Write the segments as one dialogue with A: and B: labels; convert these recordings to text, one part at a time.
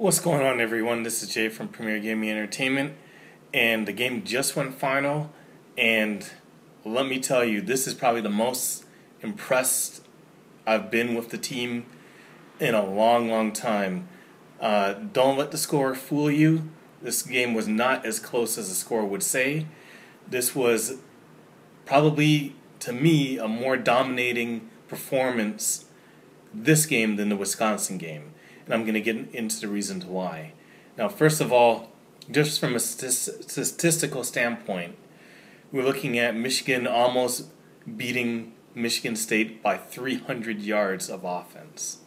A: What's going on, everyone? This is Jay from Premier Gaming Entertainment, and the game just went final, and let me tell you, this is probably the most impressed I've been with the team in a long time. Don't let the score fool you. This game was not as close as the score would say. This was probably, to me, a more dominating performance this game than the Wisconsin game. And I'm going to get into the reasons why. Now, first of all, just from a statistical standpoint, we're looking at Michigan almost beating Michigan State by 300 yards of offense.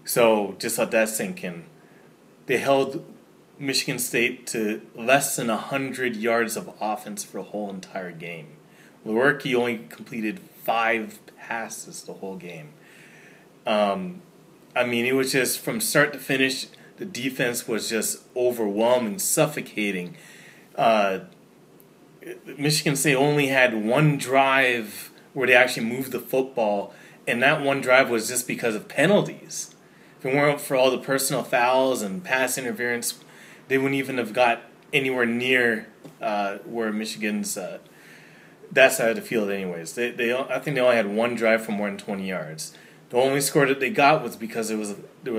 A: So just let that sink in. They held Michigan State to less than 100 yards of offense for the whole entire game. Lewerke only completed 5 passes the whole game. I mean, it was just from start to finish, the defense was just overwhelming, suffocating. Michigan State only had one drive where they actually moved the football, and that one drive was just because of penalties. If it weren't for all the personal fouls and pass interference, they wouldn't even have got anywhere near where Michigan's that side of the field anyways. I think they only had one drive for more than 20 yards. The only score that they got was because there was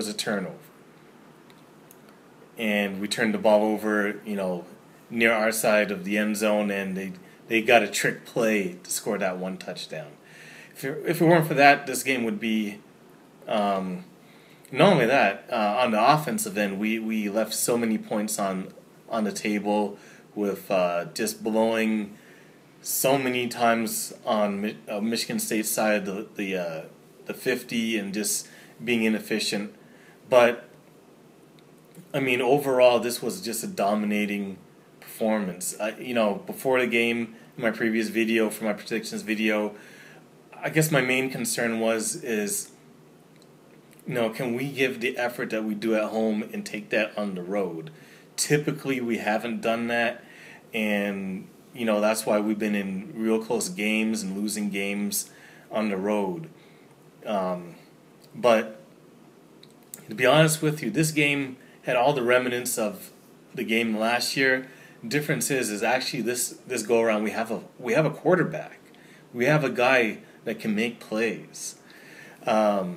A: a turnover. And we turned the ball over, near our side of the end zone, and they got a trick play to score that one touchdown. If it weren't for that, this game would be, not only that, on the offensive end, we left so many points on the table with just blowing so many times on Michigan State's side of the 50 and just being inefficient. But I mean, overall, this was just a dominating performance. Before the game, in my previous video, for my predictions video, I guess my main concern is can we give the effort that we do at home and take that on the road? Typically, we haven't done that, and that's why we've been in real close games and losing games on the road. But to be honest with you, this game had all the remnants of the game last year. The difference is actually this go around we have a quarterback. We have a guy that can make plays. First,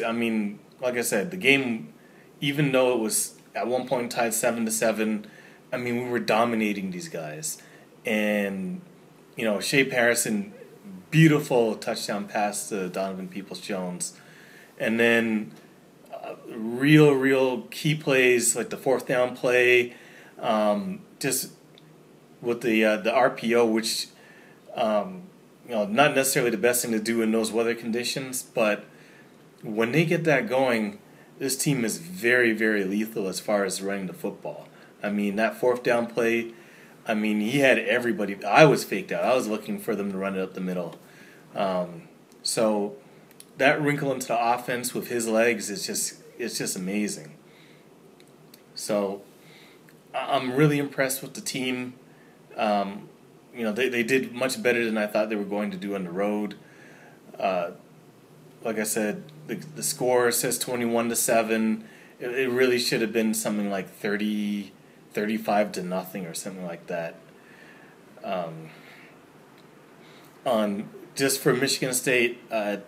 A: I mean, like I said, the game, even though it was at one point tied 7-7, I mean, we were dominating these guys. And Shea Patterson, beautiful touchdown pass to Donovan Peoples-Jones. And then real key plays like the fourth down play, just with the RPO, which not necessarily the best thing to do in those weather conditions, but when they get that going, this team is very lethal as far as running the football. I mean, that fourth down play, I mean, he had everybody. I was faked out. I was looking for them to run it up the middle. So that wrinkle into the offense with his legs is just amazing. So I'm really impressed with the team. They did much better than I thought they were going to do on the road. Like I said, the score says 21-7. It really should have been something like 35-0 or something like that. Just for Michigan State, it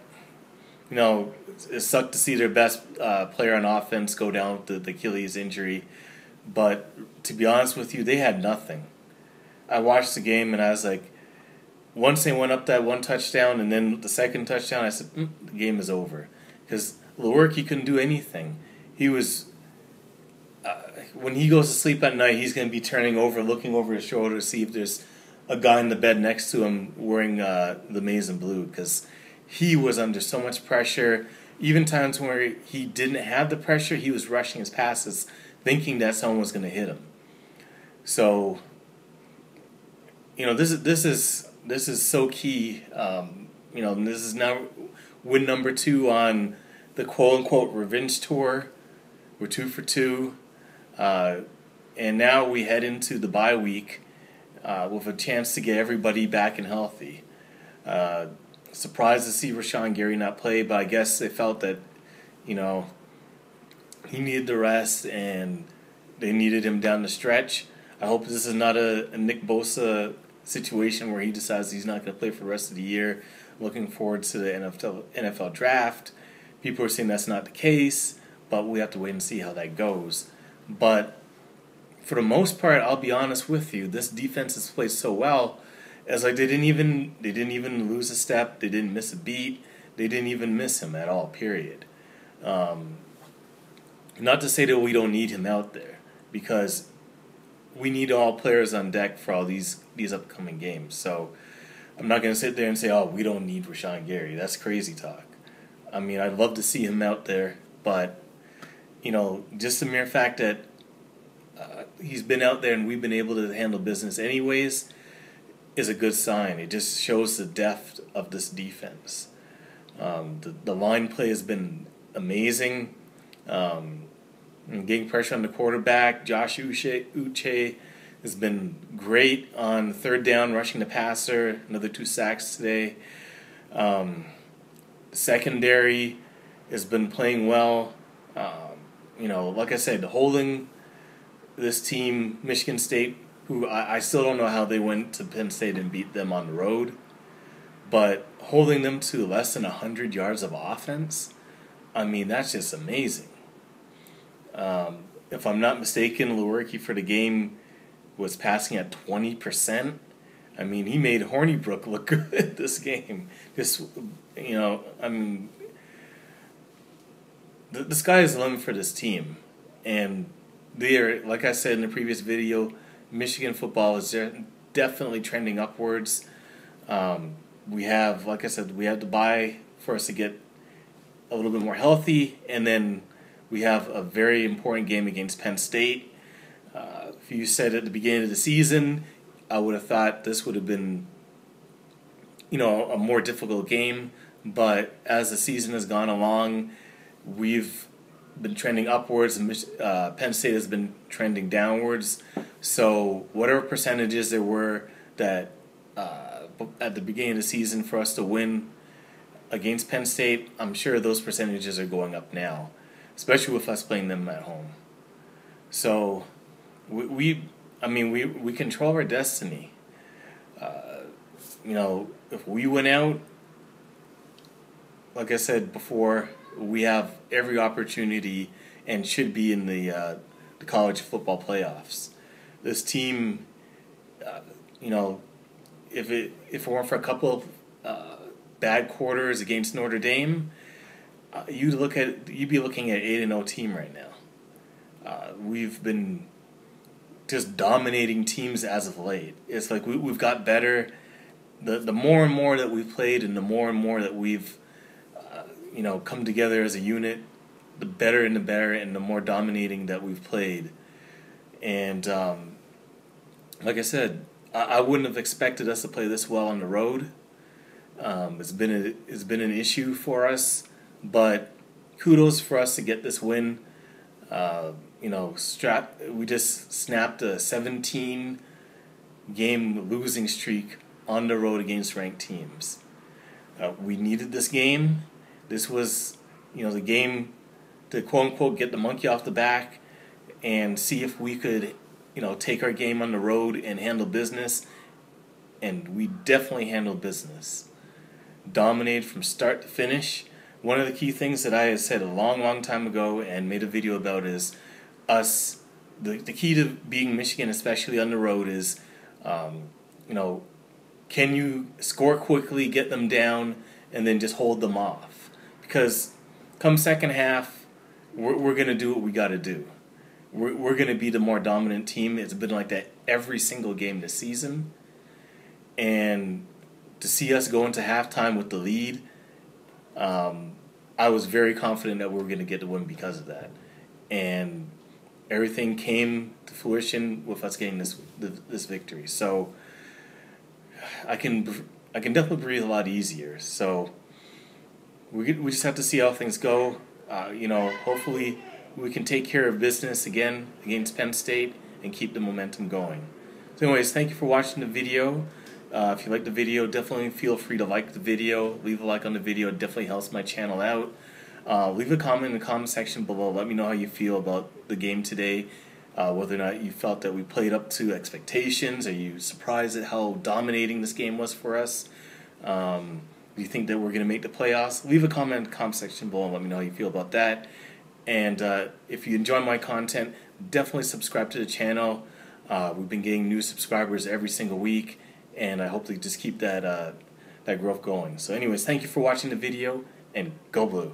A: sucked to see their best player on offense go down with the Achilles injury. But to be honest with you, they had nothing. I watched the game and I was like, once they went up that one touchdown and then the second touchdown, I said, the game is over. Because Lewerke couldn't do anything. He was, when he goes to sleep at night, he's going to be turning over, looking over his shoulder to see if there's a guy in the bed next to him wearing the maize and blue, because he was under so much pressure. Even times where he didn't have the pressure, he was rushing his passes, thinking that someone was going to hit him. So, this is so key. This is now win number 2 on the quote-unquote revenge tour. We're 2 for 2. And now we head into the bye week with a chance to get everybody back and healthy. Surprised to see Rashawn Gary not play, but I guess they felt that, he needed the rest, and they needed him down the stretch. I hope this is not a Nick Bosa situation where he decides he's not going to play for the rest of the year. Looking forward to the NFL draft. People are saying that's not the case, but we have to wait and see how that goes. But for the most part, I'll be honest with you, this defense has played so well. As like they didn't even lose a step, they didn't miss a beat, they didn't even miss him at all. Period. Not to say that we don't need him out there, because we need all players on deck for all these upcoming games. So I'm not going to sit there and say, oh, we don't need Rashan Gary. That's crazy talk. I mean, I'd love to see him out there, but just the mere fact that he's been out there and we've been able to handle business anyways is a good sign. It just shows the depth of this defense. The line play has been amazing. Getting pressure on the quarterback, Josh Uche has been great on third down, rushing the passer, another 2 sacks today. Secondary has been playing well. Like I said, holding this team, Michigan State, who I still don't know how they went to Penn State and beat them on the road, but holding them to less than 100 yards of offense, I mean, that's just amazing. If I'm not mistaken, Lewerke for the game was passing at 20%. I mean, he made Hornibrook look good this game. I mean, the sky is the limit for this team. And they are, like I said in the previous video, Michigan football is definitely trending upwards. We have, like I said, we have to bye for us to get a little bit more healthy, and then we have a very important game against Penn State. If you said at the beginning of the season, I would have thought this would have been, a more difficult game. But as the season has gone along, we've been trending upwards, and Penn State has been trending downwards. So whatever percentages there were that at the beginning of the season for us to win against Penn State, I'm sure those percentages are going up now, especially with us playing them at home. So we control our destiny. If we win out, like I said before, we have every opportunity and should be in the college football playoffs. This team, if it weren't for a couple of bad quarters against Notre Dame, you'd be looking at 8-0 team right now. We've been just dominating teams as of late. It's like we've got better. The more and more that we've played, and the more that we've come together as a unit, the better and the more dominating that we've played. And like I said, I wouldn't have expected us to play this well on the road. It's been an issue for us, but kudos for us to get this win. We just snapped a 17-game losing streak on the road against ranked teams. We needed this game. This was, the game to quote-unquote get the monkey off the back and see if we could, take our game on the road and handle business. And we definitely handled business. Dominated from start to finish. One of the key things that I had said a long time ago and made a video about is us. The key to being Michigan, especially on the road, is, can you score quickly, get them down, and then just hold them off? Because come second half, we're going to do what we got to do. We're going to be the more dominant team. It's been like that every single game this season. And to see us go into halftime with the lead, I was very confident that we were going to get the win because of that. And everything came to fruition with us getting this victory. So I can definitely breathe a lot easier. So we just have to see how things go. Hopefully we can take care of business again against Penn State and keep the momentum going. So anyways, thank you for watching the video. If you like the video, definitely feel free to like the video. Leave a like on the video. It definitely helps my channel out. Leave a comment in the comment section below. Let me know how you feel about the game today. Whether or not you felt that we played up to expectations. Are you surprised at how dominating this game was for us? Do you think that we're going to make the playoffs? Leave a comment in the comment section below and let me know how you feel about that. And if you enjoy my content, definitely subscribe to the channel. We've been getting new subscribers every single week, and I hope to just keep that growth going. So anyways, thank you for watching the video, and go Blue.